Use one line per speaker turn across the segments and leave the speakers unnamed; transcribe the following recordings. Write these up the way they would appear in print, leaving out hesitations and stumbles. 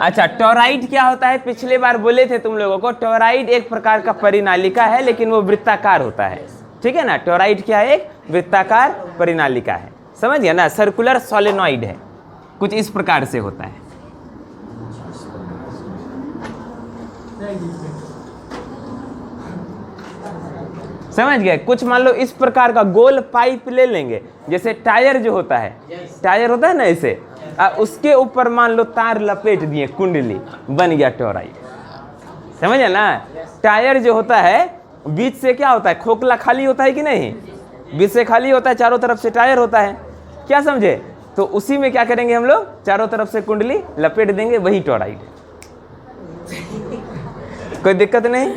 अच्छा, टोराइड क्या होता है? पिछले बार बोले थे तुम लोगों को, टोराइड एक प्रकार का परिनालिका है, लेकिन वो वृत्ताकार होता है। ठीक है ना, टोराइड क्या है? एक वृत्ताकार परिनालिका है, समझ गया ना, सर्कुलर सोलेनॉइड है, कुछ इस प्रकार से होता है। समझ गए? कुछ मान लो इस प्रकार का गोल पाइप ले लेंगे, जैसे टायर जो होता है, टायर होता है ना ऐसे, उसके ऊपर मान लो तार लपेट दिए, कुंडली, बन गया टोराइड। समझे ना? टायर जो होता है बीच से क्या होता है? खोखला खाली होता है कि नहीं? बीच से खाली होता है, चारों तरफ से टायर होता है, क्या समझे? तो उसी में क्या करेंगे हम लोग? चारों तरफ से कुंडली लपेट देंगे, वही टोराइड है। कोई दिक्कत नहीं।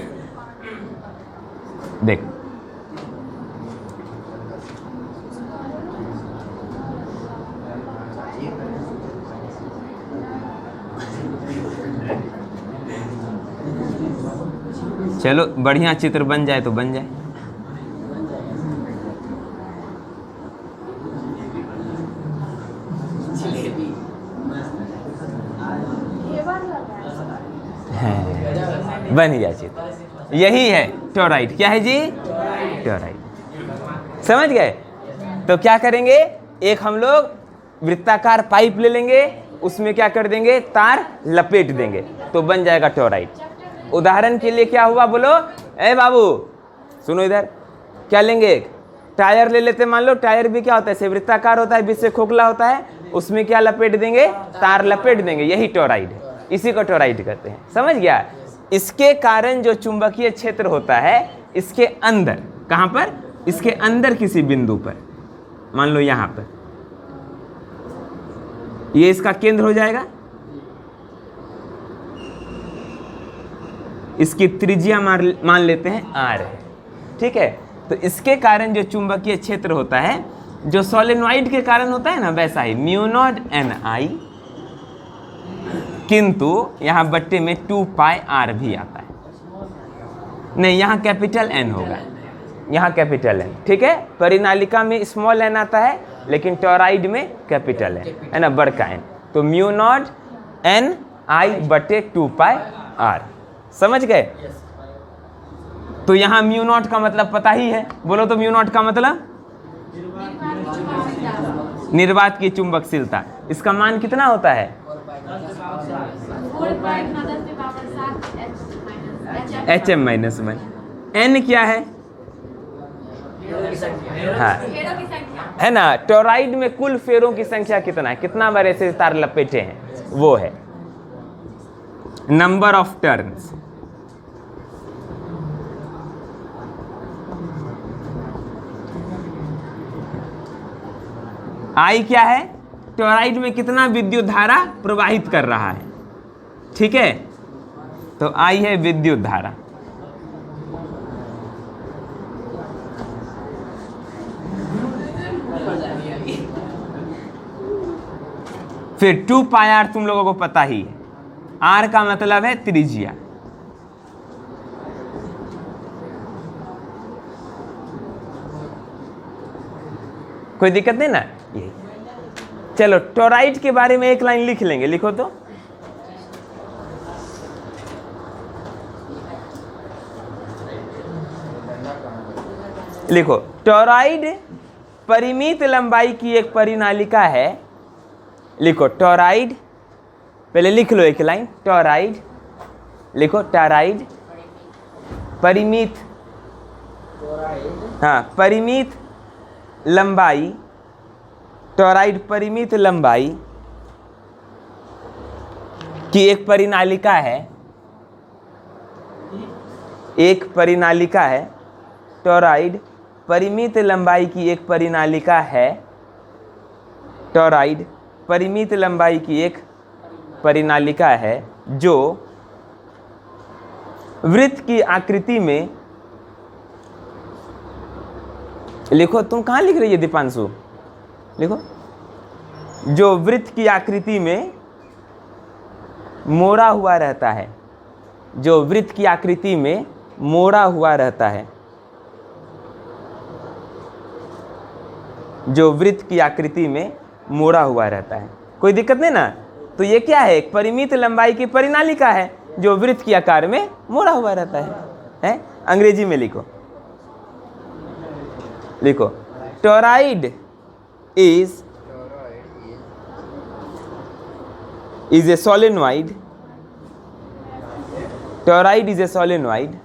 देख, चलो बढ़िया चित्र बन जाए तो बन जाए। बन गया चित्र, यही है टोराइड। क्या है जी? टोराइड। समझ गए? तो क्या करेंगे? एक हम लोग वृत्ताकार पाइप ले लेंगे, उसमें क्या कर देंगे? तार लपेट देंगे, तो बन जाएगा टोराइड। उदाहरण के लिए क्या हुआ बोलो? ए बाबू सुनो इधर, क्या लेंगे? टायर ले लेते, मान लो टायर भी क्या होता है? वृत्ताकार होता है, बीच से खोखला होता है, उसमें क्या लपेट देंगे? तार लपेट देंगे, यही टोराइड है, इसी को टोराइड कहते हैं। समझ गया? इसके कारण जो चुंबकीय क्षेत्र होता है इसके अंदर, कहां पर? इसके अंदर किसी बिंदु पर, मान लो यहां पर, ये इसका केंद्र हो जाएगा, इसकी त्रिज्या मान लेते हैं R है। ठीक है? तो इसके कारण जो चुंबकीय क्षेत्र होता है, जो सोलेनॉइड के कारण होता है ना, वैसा ही म्यू नॉट NI, किंतु यहां बट्टे में 2 पाई R भी आता है। नहीं, यहां कैपिटल N होगा, यहां कैपिटल N। ठीक है? परिनालिका में स्मॉल n आता है, लेकिन टोराइड में कैपिटल N है ना, बड़का N। तो म्यू नॉट NI बटे 2 पाई R। समझ गए? तो यहां म्यू नॉट का मतलब पता ही है, बोलो तो म्यू नॉट का मतलब निर्वात की चुंबकशीलता। इसका मान कितना होता है? HM-1। N क्या है? हाँ, है ना, टोराइड में कुल फेरों की संख्या कितना है, कितना बार ऐसे तार लपेटे हैं, वो है नंबर ऑफ टर्न्स। I क्या है? टोराइड में कितना विद्युत धारा प्रवाहित कर रहा है। ठीक है? तो I है विद्युत धारा। फिर 2 पाई R तुम लोगों को पता ही है, R का मतलब है त्रिज्या। कोई दिक्कत नहीं ना? यही। चलो टोराइड के बारे में एक लाइन लिख लेंगे, लिखो तो। लिखो, टोराइड परिमित लंबाई की एक परिनालिका है। लिखो टोराइड, पहले लिख लो एक लाइन, टोराइड लिखो, टोराइड परिमित, हाँ परिमित लंबाई, टोराइड परिमित लंबाई की एक परिनालिका है, एक परिनालिका है। टोराइड परिमित लंबाई की एक परिनालिका है, टोराइड परिमित लंबाई की एक परिनालिका है जो वृत्त की आकृति में, लिखो, तुम कहाँ लिख रही है दीपांशु? लिखो, जो वृत्त की आकृति में मोड़ा हुआ रहता है, जो वृत्त की आकृति में मोड़ा हुआ रहता है, जो वृत्त की आकृति में मोड़ा हुआ रहता है। कोई दिक्कत नहीं ना? तो ये क्या है? एक परिमित लंबाई की परिनालिका है जो वृत्त के आकार में मोड़ा हुआ रहता है? अंग्रेजी में लिखो, लिखो toroid is a solenoid. Toroid is a solenoid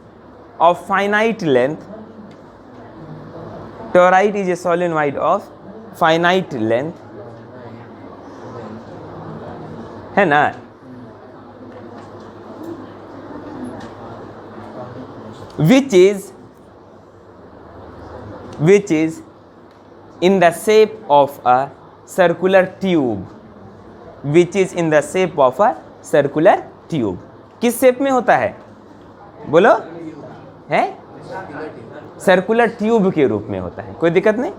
of finite length. Toroid is a solenoid of finite length, है ना? which is in the shape of a circular tube. which is in the shape of a circular tube. किस shape में होता है? बोलो, है? Circular tube के रूप में होता है. कोई दिक्कत नहीं.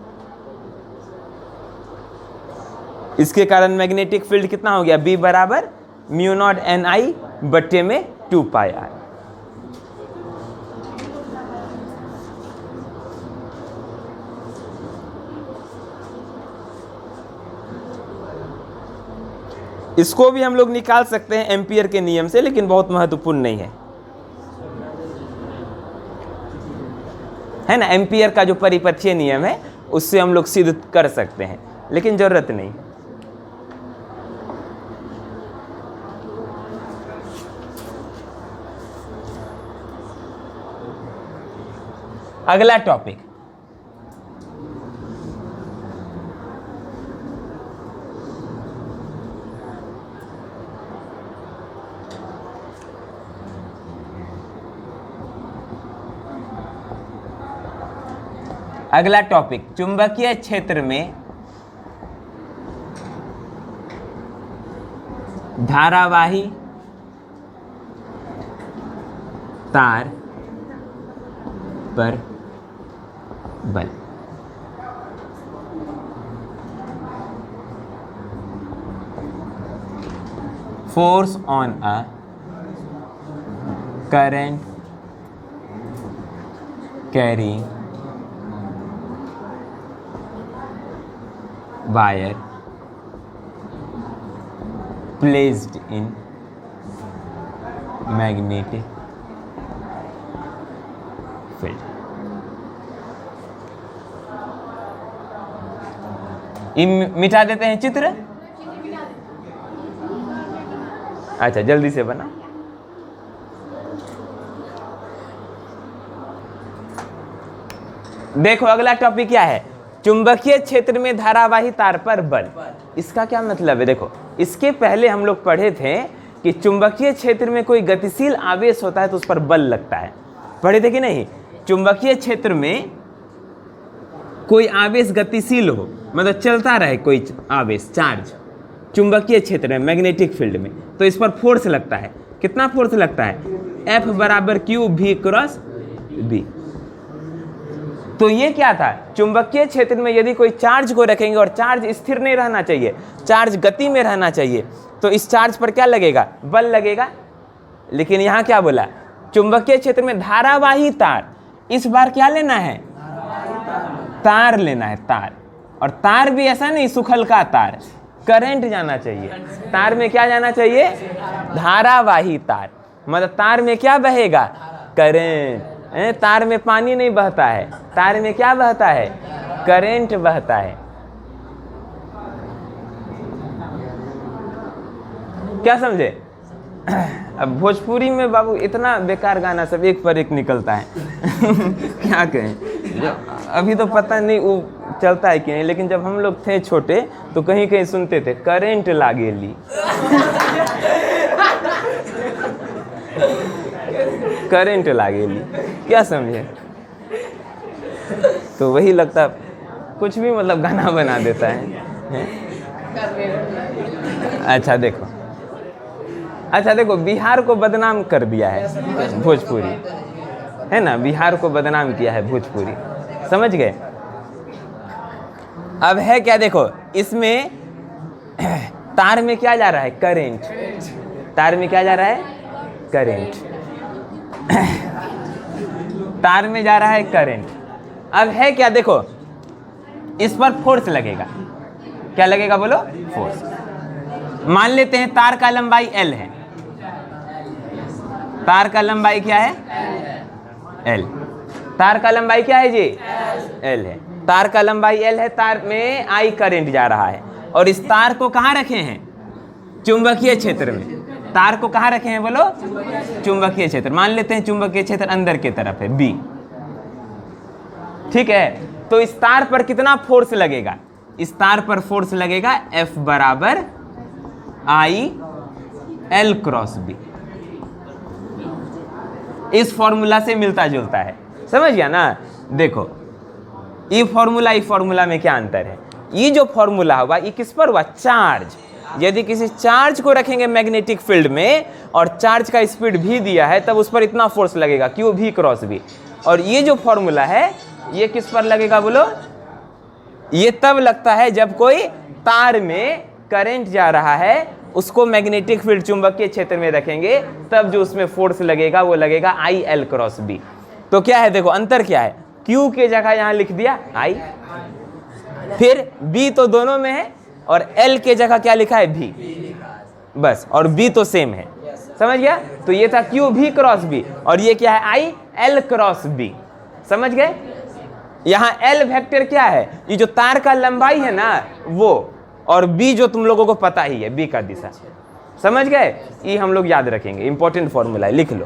इसके कारण मैग्नेटिक फील्ड कितना हो गया? B बराबर म्यू नॉट NI बट्टे में 2 पाई R. इसको भी हम लोग निकाल सकते हैं एम्पियर के नियम से, लेकिन बहुत महत्वपूर्ण नहीं है ना? एम्पियर का जो परिपथीय नियम है उससे हम लोग सिद्ध कर सकते हैं, लेकिन जरूरत नहीं. अगला टॉपिक, चुंबकीय क्षेत्र में धारावाही तार पर बल. Force on a current carrying wire placed in magnetic field. मिटा देते हैं चित्र. अच्छा, जल्दी से बना. देखो अगला टॉपिक क्या है? चुंबकीय क्षेत्र में धारावाही तार पर बल. इसका क्या मतलब है? देखो, इसके पहले हम लोग पढ़े थे कि चुंबकीय क्षेत्र में कोई गतिशील आवेश होता है तो उस पर बल लगता है. पढ़े थे कि नहीं? चुंबकीय क्षेत्र में कोई आवेश गतिशील हो, मतलब चलता रहे कोई आवेश, चार्ज, चुंबकीय क्षेत्र में मैग्नेटिक फील्ड में, तो इस पर फोर्स लगता है. कितना फोर्स लगता है? F बराबर Q V क्रॉस B. तो ये क्या था? चुंबकीय क्षेत्र में यदि कोई चार्ज को रखेंगे और चार्ज स्थिर नहीं रहना चाहिए, चार्ज गति में रहना चाहिए, तो इस चार्ज पर क्या लगेगा? बल लगेगा. लेकिन यहाँ क्या बोला? चुंबकीय क्षेत्र में धारावाही तार. इस बार क्या लेना है? तार लेना है, तार. और तार भी ऐसा नहीं सुखल का तार, करंट जाना चाहिए. तार में क्या जाना चाहिए? धारावाही तार. मतलब तार में क्या बहेगा? करंट. तार में पानी नहीं बहता है, तार में क्या बहता है? करंट बहता है. क्या समझे? अब भोजपुरी में बाबू इतना बेकार गाना सब एक पर एक निकलता है. क्या कहें, अभी तो पता नहीं वो चलता है कि नहीं, लेकिन जब हम लोग थे छोटे तो कहीं कहीं सुनते थे करंट लागेली. करंट लागेली, क्या समझे? तो वही लगता कुछ भी मतलब गाना बना देता है. अच्छा देखो, बिहार को बदनाम कर दिया है भोजपुरी, है ना? बिहार को बदनाम किया है भोजपुरी, समझ गए? अब है क्या? देखो, इसमें तार में क्या जा रहा है? करंट. तार में क्या जा रहा है? करंट. तार में जा रहा है करंट. अब है क्या? देखो, इस पर फोर्स लगेगा. क्या लगेगा? बोलो, फोर्स. मान लेते हैं तार का लंबाई L है, तार का लंबाई क्या है? L। तार का लंबाई क्या है जी? L है। तार का लंबाई L है, तार में I करंट जा रहा है, और इस तार को कहाँ रखे हैं? चुंबकीय क्षेत्र में। तार को कहाँ रखे हैं बोलो? चुंबकीय क्षेत्र। मान लेते हैं चुंबकीय क्षेत्र अंदर की तरफ है B, ठीक है। तो इस तार पर कितना फोर्स लगेगा? इस तार पर फोर्स लगेगा F बराबर I L क्रॉस B। इस फॉर्मूला से मिलता जुलता है, समझ गया ना? देखो ये फॉर्मूला में क्या अंतर है? ये जो फॉर्मूला हुआ ये किस पर हुआ? चार्ज। यदि किसी चार्ज को रखेंगे मैग्नेटिक फील्ड में और चार्ज का स्पीड भी दिया है, तब उस पर इतना फोर्स लगेगा, क्यू भी क्रॉस भी। और ये जो फॉर्मूला है ये किस पर लगेगा बोलो? ये तब लगता है जब कोई तार में करंट जा रहा है, उसको मैग्नेटिक फील्ड चुंबकीय क्षेत्र में रखेंगे, तब जो उसमें फोर्स लगेगा वो लगेगा I L क्रॉस B। तो क्या है देखो अंतर क्या है? Q के जगह यहाँ लिख दिया I, फिर B तो दोनों में है, और L के जगह क्या लिखा है? V, बस। और B तो सेम है, समझ गया? तो ये था Q V क्रॉस B, और ये क्या है? I L cross B। समझ गए? यहाँ L वेक्टर क्या है? ये जो तार का लंबाई है ना वो, और B जो तुम लोगों को पता ही है, B का दिशा। समझ गए? ये हम लोग याद रखेंगे, इंपॉर्टेंट फॉर्मूला है, लिख लो।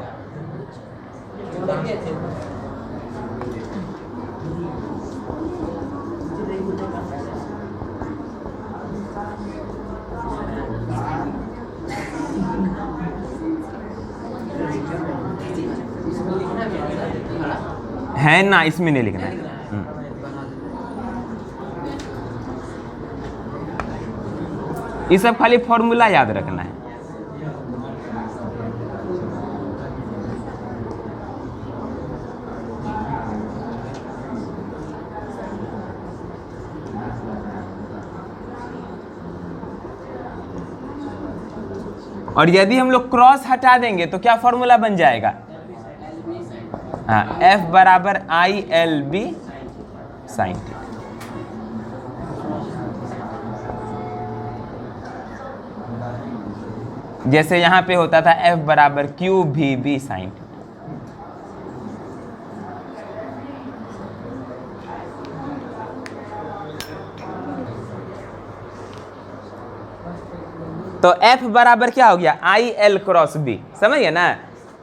है ना, इसमें नहीं लिखना है। ये सब खाली फॉर्मूला याद रखना है। और यदि हम लोग क्रॉस हटा देंगे तो क्या फॉर्मूला बन जाएगा? हाँ, F बराबर I L B sine theta. जैसे यहां पे होता था F बराबर Q V B sine theta. तो F बराबर क्या हो गया? I L cross B। समझ गए ना?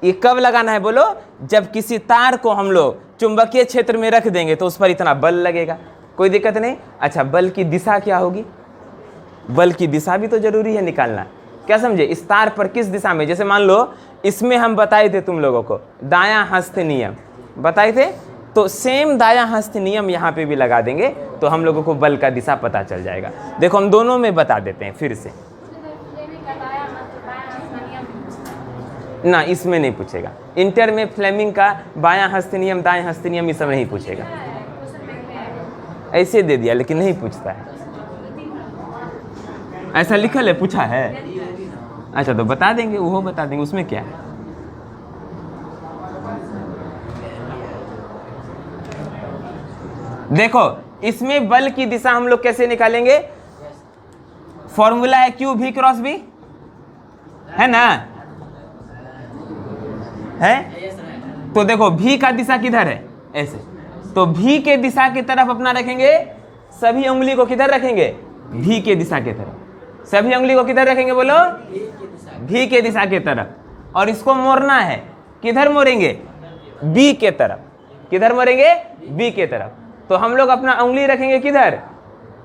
ये कब लगाना है बोलो? जब किसी तार को हम लोग चुंबकीय क्षेत्र में रख देंगे तो उस पर इतना बल लगेगा। कोई दिक्कत नहीं। अच्छा, बल की दिशा क्या होगी? बल की दिशा भी तो जरूरी है निकालना। क्या समझे? इस तार पर किस दिशा में, जैसे मान लो इसमें हम बताए थे तुम लोगों को दायां हस्त नियम बताए थे, तो सेम दायां हस्त नियम यहाँ पे भी लगा देंगे तो हम लोगों को बल का दिशा पता चल जाएगा। देखो हम दोनों में बता देते हैं फिर से ना, इसमें नहीं पूछेगा। इंटर में फ्लेमिंग का बायां हस्त नियम दाएं हस्त नियम ये सब नहीं पूछेगा, ऐसे दे दिया लेकिन नहीं पूछता है। ऐसा लिखल है, पूछा है? अच्छा तो बता देंगे, वो बता देंगे, उसमें क्या है। देखो इसमें बल की दिशा हम लोग कैसे निकालेंगे? फॉर्मूला है Q V क्रॉस B, है ना? है? तो देखो V का दिशा किधर है? ऐसे। तो V के दिशा की तरफ अपना रखेंगे, सभी उंगली को किधर रखेंगे? V के दिशा की तरफ। सभी उंगली को किधर रखेंगे बोलो? V के दिशा की तरफ। और इसको मोड़ना है, किधर मोड़ेंगे? B के तरफ। किधर मोड़ेंगे? B के तरफ। तो हम लोग अपना उंगली रखेंगे किधर?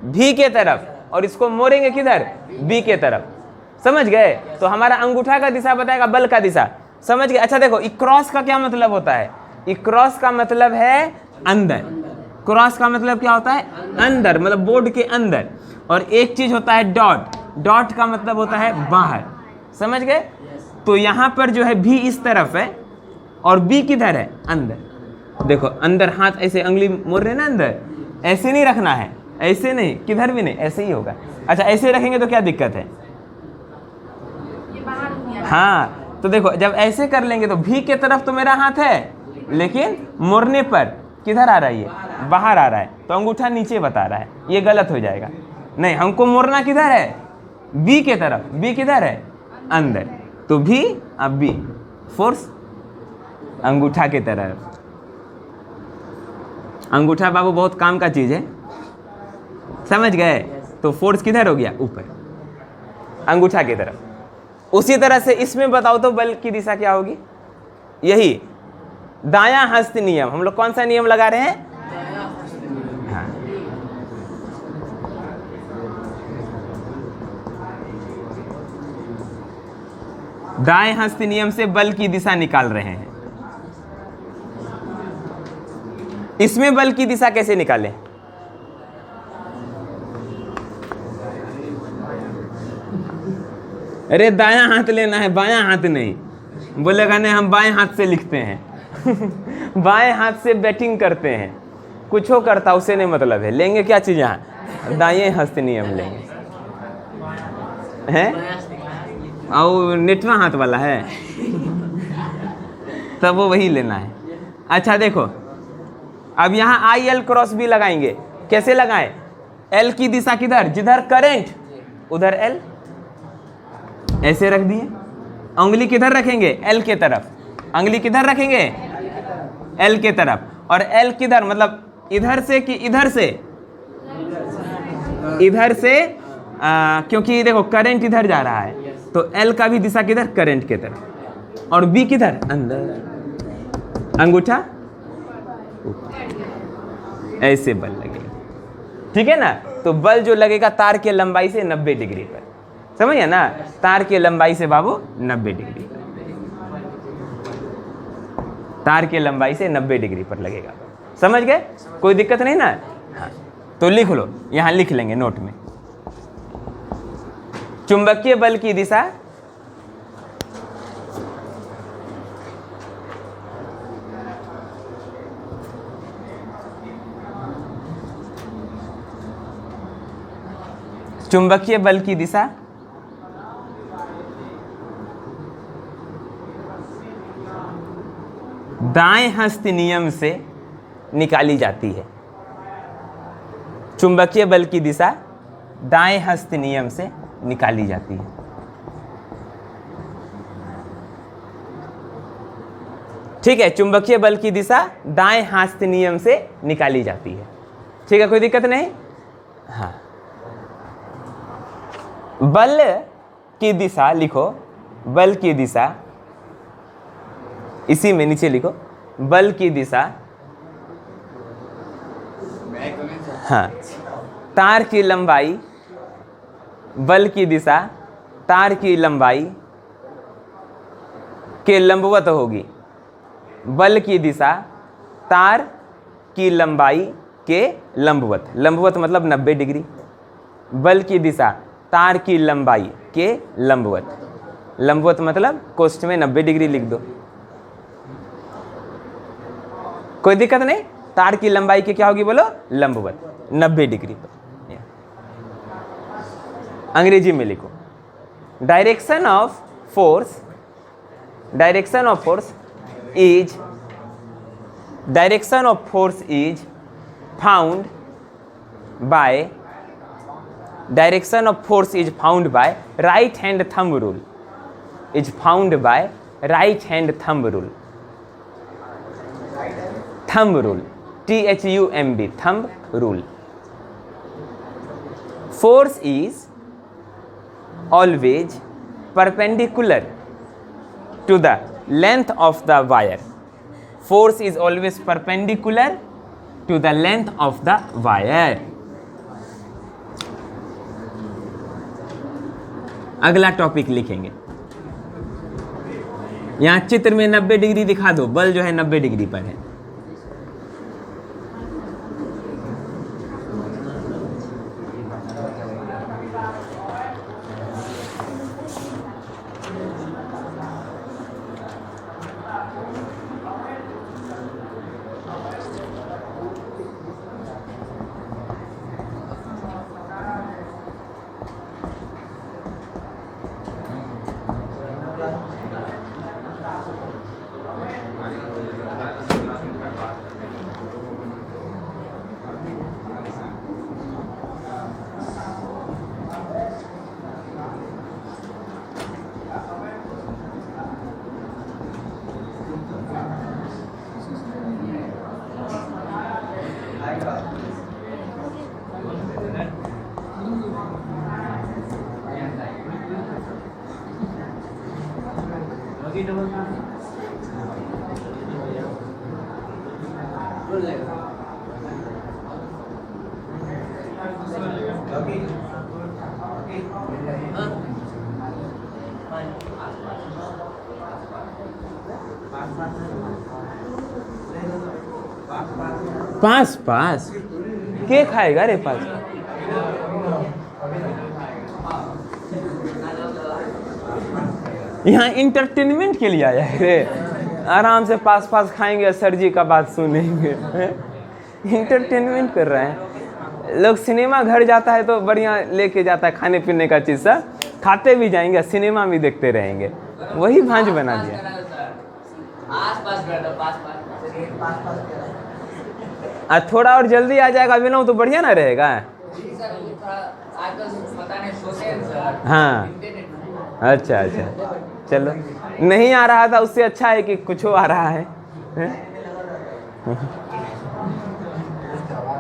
V के तरफ, और इसको मोड़ेंगे किधर? B के तरफ। समझ गए? तो हमारा अंगूठा का दिशा बताएगा बल का दिशा। समझ गए? अच्छा देखो, क्रॉस का क्या मतलब होता है? क्रॉस का मतलब है अंदर। क्रॉस का मतलब क्या होता है? अंदर, मतलब बोर्ड के अंदर। और एक चीज होता है डॉट। डॉट का मतलब होता है बाहर। समझ गए? तो यहाँ पर जो है भी इस तरफ है और बी किधर है? अंदर। देखो अंदर, हाथ ऐसे उंगली मोड़ रहे ना अंदर, ऐसे नहीं रखना है, ऐसे नहीं, किधर भी नहीं, ऐसे ही होगा। अच्छा ऐसे रखेंगे तो क्या दिक्कत है? हाँ, तो देखो जब ऐसे कर लेंगे तो भी के तरफ तो मेरा हाथ है, लेकिन मोड़ने पर किधर आ रहा है? ये बाहर आ रहा है, तो अंगूठा नीचे बता रहा है, ये गलत हो जाएगा। नहीं, हमको मोड़ना किधर है? बी के तरफ, बी किधर है, अंदर, तो भी अब बी, फोर्स अंगूठा के तरफ। अंगूठा बाबू बहुत काम का चीज है, समझ गए, तो फोर्स किधर हो गया, ऊपर, अंगूठा की तरफ। उसी तरह से इसमें बताओ तो बल की दिशा क्या होगी, यही दायां हस्त नियम। हम लोग कौन सा नियम लगा रहे हैं, हाँ, दाएं हस्त नियम से बल की दिशा निकाल रहे हैं। इसमें बल की दिशा कैसे निकालें, अरे दायां हाथ लेना है, बायां हाथ नहीं, बोलेगा नहीं हम बाएं हाथ से लिखते हैं बाएं हाथ से बैटिंग करते हैं, कुछ हो करता उसे नहीं मतलब है, लेंगे क्या चीज़ यहाँ, दाएं हस्त नियम लेंगे हैं, और नेटवा हाथ वाला है तब वो वही लेना है। अच्छा देखो, अब यहाँ आई एल क्रॉस भी लगाएंगे, कैसे लगाएं, एल की दिशा किधर, जिधर करंट उधर एल, ऐसे रख दिए, उंगली किधर रखेंगे, एल के तरफ, उंगली किधर रखेंगे, एल के तरफ, और एल किधर मतलब इधर से कि इधर से, इधर से, क्योंकि देखो करंट इधर जा रहा है तो एल का भी दिशा किधर, करंट के तरफ, और बी किधर, अंदर, अंगूठा ऐसे बल लगेगा, ठीक है ना। तो बल जो लगेगा तार के लंबाई से 90 डिग्री पर, समझिए ना, तार के लंबाई से बाबू 90 डिग्री पर, तार के लंबाई से 90 डिग्री पर लगेगा, समझ गए, कोई दिक्कत नहीं ना। हाँ, तो लिख लो, यहां लिख लेंगे नोट में, चुंबकीय बल की दिशा चुंबकीय बल की दिशा दाएं हस्त नियम से निकाली जाती है। चुंबकीय बल की दिशा दाएं हस्त नियम से निकाली जाती है। ठीक है, चुंबकीय बल की दिशा दाएं हस्त नियम से निकाली जाती है, ठीक है, कोई दिक्कत नहीं। हाँ, बल की दिशा लिखो, बल की दिशा इसी में नीचे लिखो, बल की दिशा, हाँ, तार की लंबाई, बल की दिशा तार की लंबाई के लंबवत होगी। बल की दिशा तार की लंबाई के लंबवत, लंबवत मतलब 90 डिग्री, बल की दिशा तार की लंबाई के लंबवत, लंबवत मतलब कोष्ठ में 90 डिग्री लिख दो, कोई दिक्कत नहीं। तार की लंबाई की क्या होगी बोलो, लंबवत 90 डिग्री पर। अंग्रेजी में लिखो, direction of force, direction of force is, direction of force is found by, direction of force is found by right hand thumb rule, is found by right hand thumb rule, thumb rule, THUMB, thumb rule. Force is always perpendicular to the length of the wire, force is always perpendicular to the length of the wire. अगला topic लिखेंगे, यहां चित्र में 90 degree दिखा दो, बल जो है 90 डिग्री पर है। पास पास के खाएगा रे पास? यहाँ इंटरटेनमेंट के लिए आया है रे, आराम से पास पास खाएंगे, सर जी का बात सुनेंगे। इंटरटेनमेंट कर रहे हैं लोग। सिनेमा घर जाता है तो बढ़िया लेके जाता है खाने पीने का चीज़, सब खाते भी जाएंगे, सिनेमा भी देखते रहेंगे, वही भांज बना दिया। थोड़ा और जल्दी आ जाएगा अभिनव तो बढ़िया ना रहेगा। हाँ अच्छा अच्छा, चलो नहीं आ रहा था उससे अच्छा है कि कुछ आ रहा है।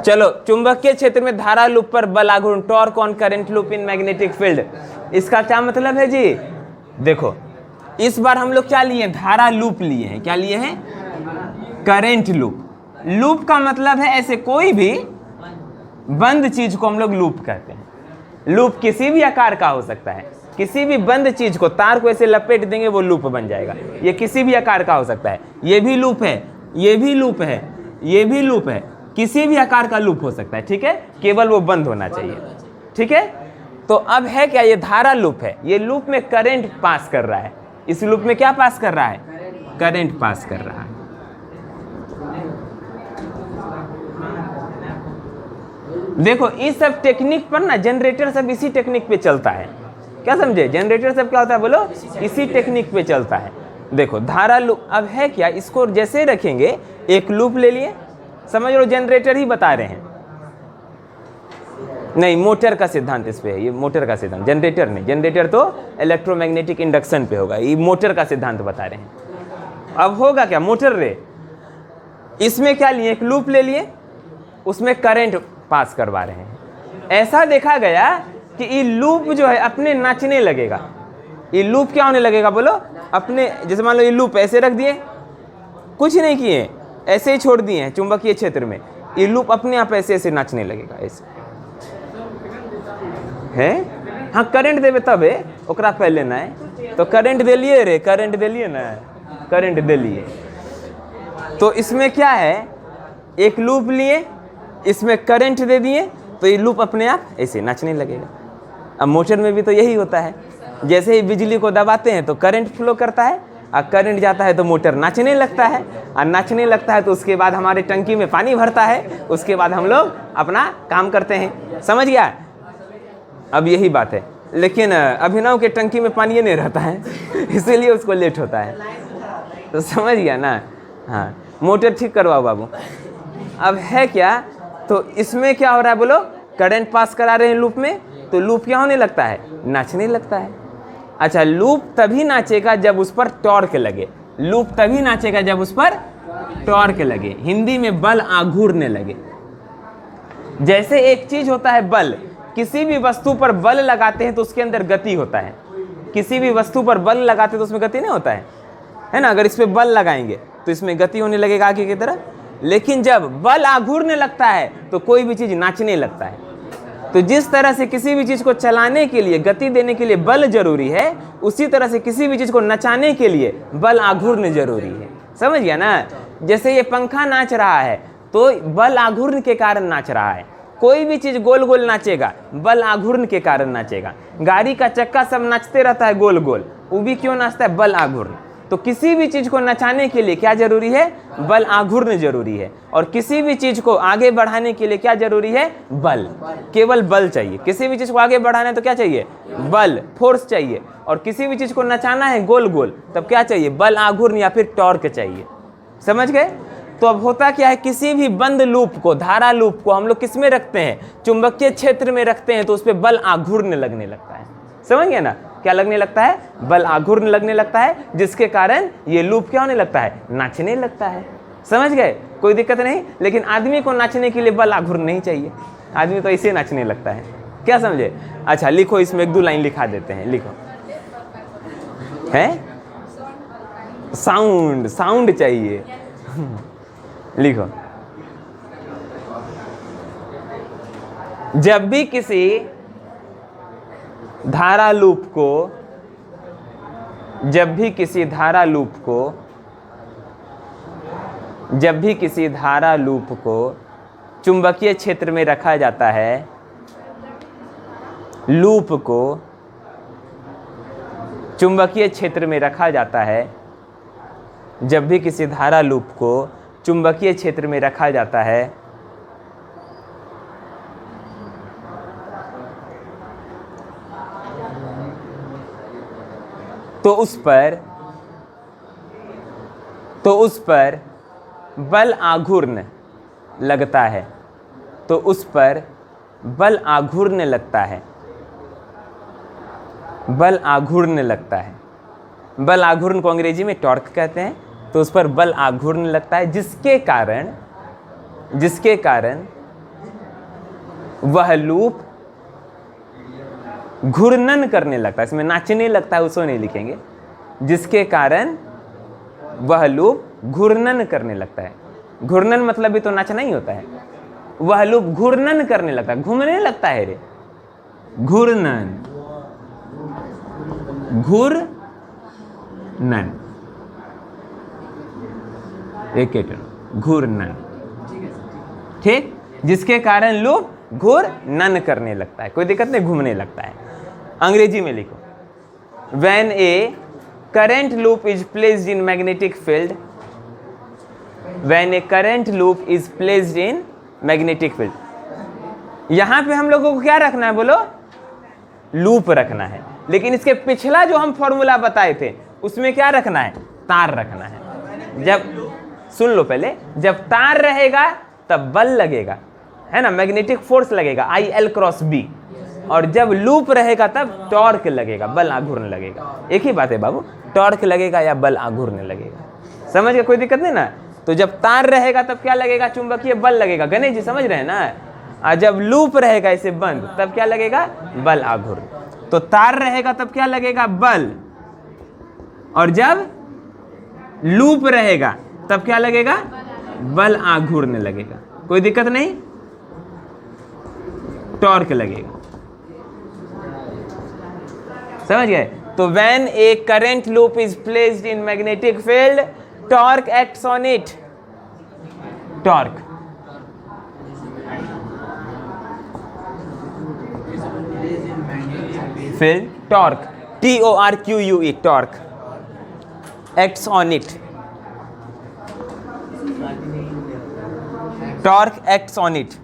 चलो, चुंबकीय क्षेत्र में धारा लूप पर बल आघूर्ण, torque on current loop in magnetic field, इसका क्या मतलब है जी? देखो इस बार हम लोग क्या लिए? धारा लूप लिए हैं। क्या लिए हैं? Current loop. लूप का मतलब है ऐसे कोई भी बंद चीज को हम लोग लूप कहते हैं। लूप किसी भी आकार का हो सकता है, किसी भी बंद चीज को, तार को ऐसे लपेट देंगे वो लूप बन जाएगा। ये किसी भी आकार का हो सकता है, ये भी लूप है, ये भी लूप है, ये भी लूप है, किसी भी आकार का लूप हो सकता है, ठीक है, केवल वो बंद होना चाहिए, ठीक है। तो अब है क्या? ये धारा लूप है, ये लूप में करंट पास कर रहा है। इस लूप में क्या पास कर रहा है? करंट पास कर रहा है। देखो इस सब टेक्निक पर ना, जनरेटर सब इसी टेक्निक पे चलता है। क्या समझे? जनरेटर सब क्या होता है बोलो? इसी टेक्निक पे चलता है। देखो धारा लूप अब है क्या, इसको जैसे रखेंगे, एक लूप ले लिए, समझ लो जनरेटर ही बता रहे हैं, नहीं मोटर का सिद्धांत इस पे है, ये मोटर का सिद्धांत, जनरेटर नहीं, जनरेटर तो इलेक्ट्रोमैग्नेटिक इंडक्शन पे होगा, ये मोटर का सिद्धांत बता रहे हैं। अब होगा क्या? मोटर रे, इसमें क्या लिए? एक लूप ले लिए, उसमें करंट पास करवा रहे हैं। ऐसा देखा गया कि ये लूप जो है अपने नाचने लगेगा। ये लूप क्या होने लगेगा बोलो? अपने, जैसे मान लो ये लूप ऐसे रख दिए, कुछ नहीं किए, ऐसे ही छोड़ दिए हैं चुंबकीय क्षेत्र में, ये लूप अपने आप ऐसे ऐसे नाचने लगेगा, ऐसे है। हाँ करंट देवे तब है, ओकरा पहले ना है, तो करंट दे लिए रे, करंट दे लिए ना, करंट दे लिए। तो इसमें क्या है, एक लूप लिए, इसमें करंट दे दिए, तो ये लूप अपने आप ऐसे नाचने लगेगा। अब मोटर में भी तो यही होता है, जैसे ही बिजली को दबाते हैं तो करंट फ्लो करता है, और करंट जाता है तो मोटर नाचने लगता है, और नाचने लगता है तो उसके बाद हमारे टंकी में पानी भरता है, उसके बाद हम लोग अपना काम करते हैं। समझ गया? अब यही बात है, लेकिन अभिनव के टंकी में पानी नहीं रहता है, इसीलिए उसको लेट होता है। तो समझ गया ना? हाँ, मोटर ठीक करवाओ बाबू। अब है क्या, तो इसमें क्या हो रहा है बोलो? करंट पास करा रहे हैं लूप में, तो लूप क्या होने लगता है? नाचने लगता है। अच्छा, लूप तभी नाचेगा जब उस पर टॉर्क लगे। लूप तभी नाचेगा जब उस पर टॉर्क लगे, हिंदी में बल आघूरने लगे। जैसे एक चीज होता है बल, किसी भी वस्तु पर बल लगाते हैं तो उसके अंदर गति होता है। किसी भी वस्तु पर बल लगाते हैं तो उसमें गति नहीं होता है ना? अगर इस पे बल लगाएंगे तो इसमें गति होने लगेगा आगे की तरफ, लेकिन जब बल आघूरने लगता है तो कोई भी चीज नाचने लगता है। तो जिस तरह से किसी भी चीज को चलाने के लिए, गति देने के लिए बल जरूरी है, उसी तरह से किसी भी चीज को नचाने के लिए बल आघूर्ण जरूरी है। समझ गया ना? जैसे ये पंखा नाच रहा है तो बल आघूर्ण के कारण नाच रहा है। कोई भी चीज गोल गोल नाचेगा, बल आघूर्ण के कारण नाचेगा। गाड़ी का चक्का सब नाचते रहता है गोल गोल, वो भी क्यों नाचता है? बल आघूर्ण। तो किसी भी चीज को नचाने के लिए क्या जरूरी है? बल आघूर्ण जरूरी है। और किसी भी चीज को आगे बढ़ाने के लिए क्या जरूरी है? बल। केवल बल चाहिए। किसी भी चीज को आगे बढ़ाना है तो क्या चाहिए? बल, फोर्स चाहिए। और किसी भी चीज को नचाना है गोल गोल, तब क्या चाहिए? बल आघूर्ण या फिर टॉर्क चाहिए। समझ गए? तो अब होता क्या है, किसी भी बंद लूप को, धारा लूप को हम लोग किस में रखते हैं? चुंबकीय क्षेत्र में रखते हैं, तो उस पर बल आघूर्ण लगने लगता है। समझ गए ना? क्या लगने लगता है? बल आघूर्ण लगने लगता है, जिसके कारण ये लूप क्या होने लगता है? नाचने लगता है। समझ गए? कोई दिक्कत नहीं। लेकिन आदमी को नाचने के लिए बल आघूर्ण नहीं चाहिए, आदमी तो ऐसे नाचने लगता है। क्या समझे? अच्छा लिखो, इसमें एक दो लाइन लिखा देते हैं, लिखो। है साउंड, साउंड चाहिए। लिखो, जब भी किसी धारा लूप को, जब भी किसी धारा लूप को, जब भी किसी धारा लूप को चुंबकीय क्षेत्र में रखा जाता है, लूप को चुंबकीय क्षेत्र में रखा जाता है, जब भी किसी धारा लूप को चुंबकीय क्षेत्र में रखा जाता है, तो उस पर बल आघूर्ण लगता है, तो उस पर बल आघूर्ण लगता है, बल आघूर्ण लगता है। बल आघूर्ण को अंग्रेजी में टॉर्क कहते हैं। तो उस पर बल आघूर्ण लगता है, जिसके कारण वह लूप घूर्णन करने लगता है। इसमें नाचने लगता है उसको नहीं लिखेंगे, जिसके कारण वह लूप घूर्णन करने लगता है। घूर्णन मतलब भी तो नाचना ही होता है। वह लूप घूर्णन करने लगता है, घूमने लगता है रे, घूर्णन, घूर्णन, एक घूर्णन, ठीक, जिसके कारण लूप घूर्णन करने लगता है। कोई दिक्कत नहीं, घूमने लगता है। अंग्रेजी में लिखो, when a current loop is placed in magnetic field, when a current loop is placed in magnetic field, यहां पे हम लोगों को क्या रखना है, बोलो, लूप रखना है। लेकिन इसके पिछला जो हम फॉर्मूला बताए थे उसमें क्या रखना है, तार रखना है। जब, सुन लो पहले, जब तार रहेगा तब बल लगेगा, है ना, मैग्नेटिक फोर्स लगेगा IL क्रॉस B, और जब लूप रहेगा तब टॉर्क लगेगा, बल आघूर्ण लगेगा। एक ही बात है बाबू, टॉर्क लगेगा या बल आघूर्ण लगेगा, समझ गए, कोई दिक्कत नहीं ना। तो जब तार रहेगा तब क्या लगेगा, चुंबकीय बल लगेगा, गणेश जी समझ रहे हैं ना। और जब लूप रहेगा इसे बंद, तब क्या लगेगा, बल आघूर्ण। तो तार रहेगा तब क्या लगेगा, बल, और जब लूप रहेगा तब क्या लगेगा, बल आघूर्ण लगेगा। कोई दिक्कत नहीं, टॉर्क लगेगा, समझ गए। तो when a current loop is placed in magnetic field, torque acts on it, torque, field, torque, TORQUE, torque acts on it, torque acts on it.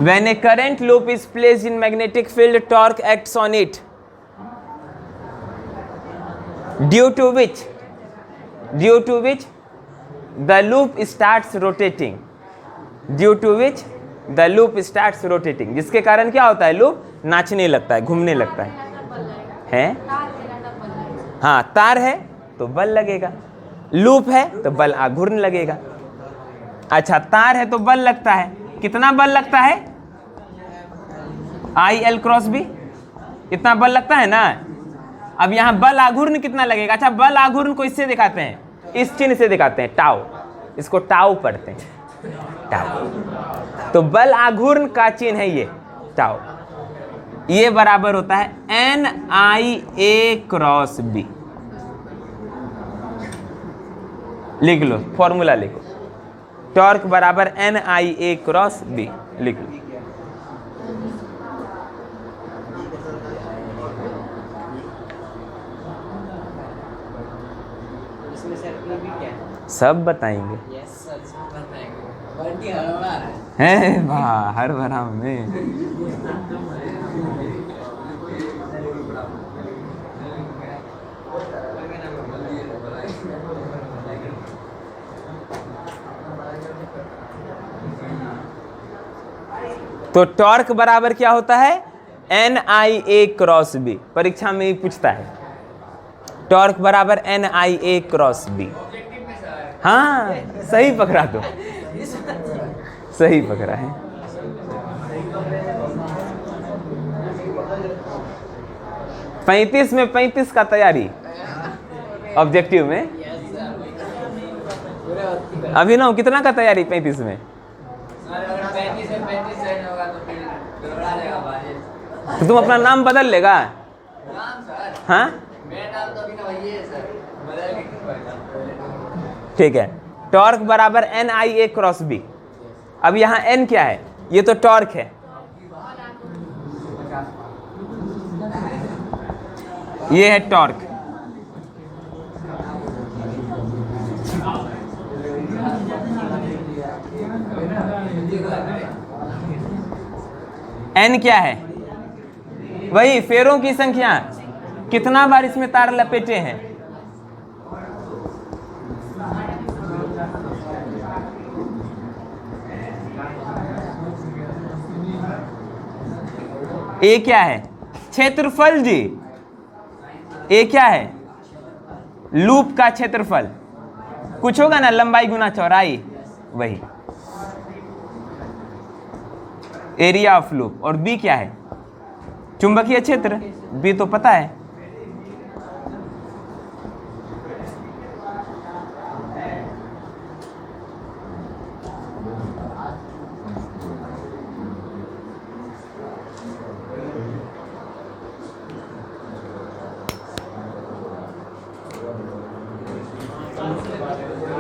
When a current loop is placed in magnetic field, torque acts on it, due to which the loop starts rotating, due to which the loop starts rotating, जिसके कारण क्या होता है, loop नाचने लगता है, घूमने लगता है? हाँ, तार है तो बल लगेगा, लूप है तो बल आघूर्ण लगेगा। अच्छा, तार है तो बल लगता है, कितना बल लगता है, IL क्रॉस B, इतना बल लगता है ना। अब यहाँ बल आघूर्ण कितना लगेगा, अच्छा बल आघूर्ण को इससे दिखाते हैं, इस चिन्ह से दिखाते हैं, टाउ, इसको टाउ पढ़ते हैं, टाउ। तो बल आघूर्ण का चिन्ह है ये टाउ, ये बराबर होता है NIA क्रॉस B। लिख लो, फॉर्मूला लिखो, टॉर्क बराबर NIA क्रॉस B, लिख लो। सब बताएंगे, हैं वाह, हर भरा में। तो टॉर्क बराबर क्या होता है, NIA क्रॉस B, परीक्षा में ही पूछता है, टॉर्क बराबर NIA क्रॉस B। हाँ, सही पकड़ा, तो सही पकड़ा है। 35 में 35 का तैयारी ऑब्जेक्टिव में। अभिनव कितना का तैयारी 35 में? तो तुम अपना नाम बदल लेगा? हाँ ठीक है। टॉर्क बराबर NIA क्रॉस B। अब यहाँ N क्या है? ये तो टॉर्क है, ये है टॉर्क। N क्या है? वही फेरों की संख्या, कितना बार इसमें तार लपेटे हैं। ए क्या है? क्षेत्रफल जी। ए क्या है? लूप का क्षेत्रफल। कुछ होगा ना, लंबाई गुना चौड़ाई, वही एरिया ऑफ लूप। और बी क्या है? चुंबकीय क्षेत्र। बी तो पता है।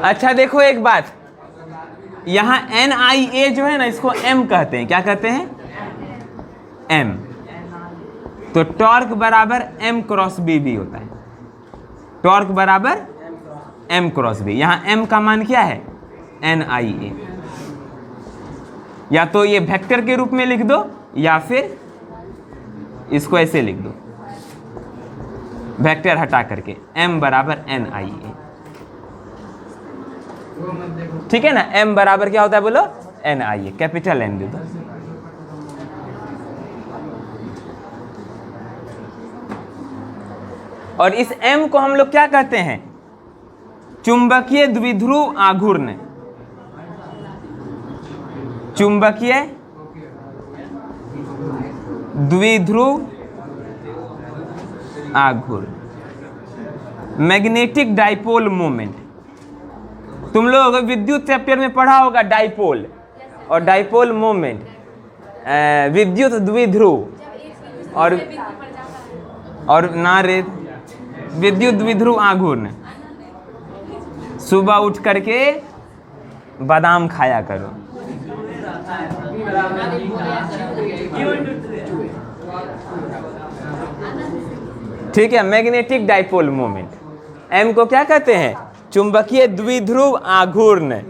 अच्छा देखो एक बात, यहां NIA जो है ना, इसको M कहते हैं। क्या कहते हैं? M। तो टॉर्क बराबर M क्रॉस B भी होता है। टॉर्क बराबर M क्रॉस B। यहां M का मान क्या है? NIA। या तो ये वेक्टर के रूप में लिख दो, या फिर इसको ऐसे लिख दो, वेक्टर हटा करके M बराबर NIA। ठीक है ना। M बराबर क्या होता है बोलो? NIA, कैपिटल N दे दो। और इस M को हम लोग क्या कहते हैं? चुंबकीय द्विध्रुव आघूर्ण। चुंबकीय द्विध्रुव आघूर्ण, मैग्नेटिक डाइपोल मोमेंट। तुम लोग विद्युत चैप्टर में पढ़ा होगा डाइपोल और डाइपोल मोमेंट, विद्युत द्विध्रुव और ना रे, विद्युत द्विध्रुव आघूर्ण। सुबह उठ करके बादाम खाया करो। ठीक है। मैग्नेटिक डाइपोल मोमेंट, M को क्या कहते हैं? चुंबकीय द्विध्रुव आघूर्ण,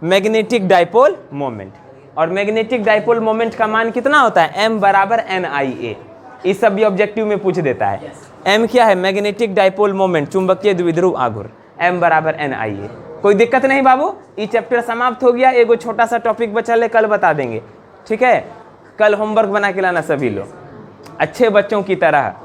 मैग्नेटिक डाइपोल मोमेंट। और मैग्नेटिक डाइपोल मोमेंट का मान कितना होता है? M बराबर NIA। इस सब भी ऑब्जेक्टिव में पूछ देता है। M क्या है? मैग्नेटिक डाइपोल मोमेंट, चुंबकीय द्विध्रुव आघूर्ण, M बराबर NIA। कोई दिक्कत नहीं बाबू, ये चैप्टर समाप्त हो गया। एगो छोटा सा टॉपिक बचा ले, कल बता देंगे। ठीक है। कल होमवर्क बना के लाना सभी लोग, अच्छे बच्चों की तरह।